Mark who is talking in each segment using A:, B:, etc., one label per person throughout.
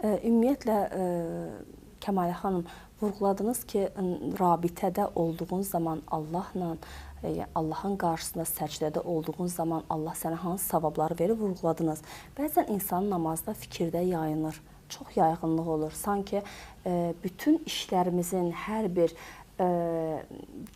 A: Ümumiyyətlə, Kəmalə xanım, vurğuladınız ki, rabitədə olduğunuz zaman Allahla, Allahın qarşısında səcdədə olduğunuz zaman Allah sənə hansı savabları verir, vurğuladınız. Bəzən insan namazda fikirdə yayınır, çox yayğınlıq olur. Sanki bütün işlərimizin hər bir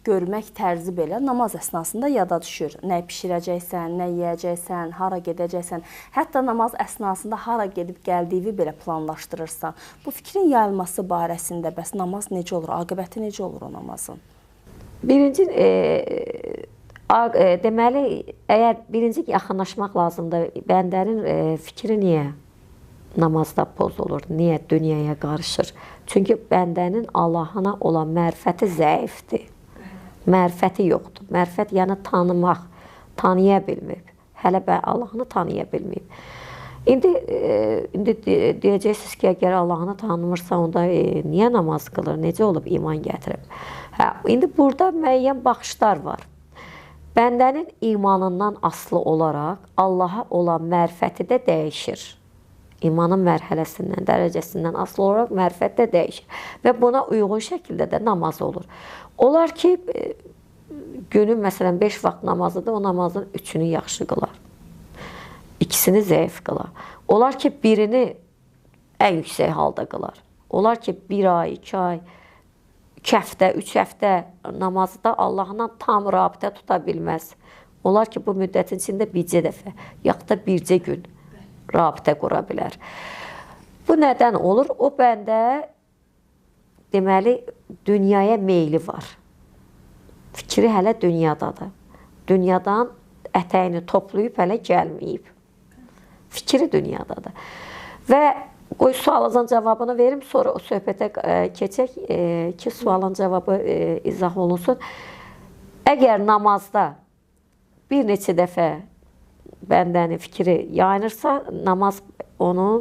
A: görmək tərzi belə namaz əsnasında yada düşür. Nə bişirəcəksən, nə yeyəcəksən, hara gedəcəksən, hətta namaz əsnasında hara gedib gəldiyi belə planlaşdırırsan. Bu fikrin yayılması barəsində bəs namaz necə olur, aqibəti necə olur o namazın?
B: Birinci, deməli, əgər birinci yaxınlaşmaq lazımdır, bəndənin fikri niyə namazda pozulur, niyə dünyaya qarışır? Çünki bəndənin Allahına olan mərifəti zəifdir. Mərifəti yoxdur. Mərifət yəni tanımaq, tanıya bilməyib. Hələ Allahını tanıya bilməyib. İndi deyəcəksiniz ki, əgər Allahını tanımırsa, onda niyə namaz qılır, necə olub iman gətirib? İndi burada müəyyən baxışlar var. Bəndənin imanından asılı olaraq Allaha olan mərifəti də dəyişir. İmanın mərhələsindən, dərəcəsindən asılı olaraq mərifət də dəyişir. Və buna uyğun şəkildə də namaz olur. Olar ki, günün məsələn 5 vaxt namazıdır, o namazın 3-ünü yaxşı qılar. 2-sini zəif qılar. Olar ki, birini ən yüksək halda qılar. Olar ki, 1 ay, 2 ay, 2 həftə, 3 həftə namazda Allahla tam rabitə tuta bilməz. Olar ki, bu müddətin içində bircə dəfə, yaxud da bircə gün rabitə qura bilər. Bu nədən olur? O bəndə deməli dünyaya meyli var. Fikri hələ dünyadadır. Dünyadan ətəyini toplayıb hələ gəlməyib. Fikri dünyadadır. Və qoy sualınızın cavabını verim, sonra o söhbətə keçək ki, sualın cavabı izah olunsun. Əgər namazda bir neçə dəfə bəndənin fikri yayınırsa,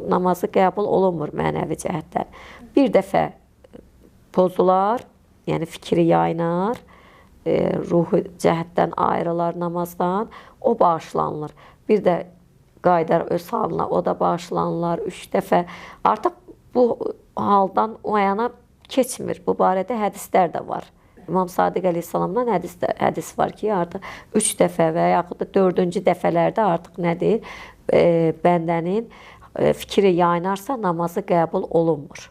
B: namazı qəbul olunmur mənəvi cəhətdən. Bir dəfə pozular, yəni fikri yayınar, ruhu cəhətdən ayrılar namazdan, o bağışlanılır. Bir də qaydar öz halına, o da bağışlanırlar 3 dəfə. Artıq bu haldan o yana keçmir. Bu barədə hədislər də var. İmam Sadiq əleyhissalamdan hədis var ki, artıq 3 dəfə və yaxud da 4-cü dəfələrdə artıq nədir? Bəndənin fikri yayınarsa namazı qəbul olunmur.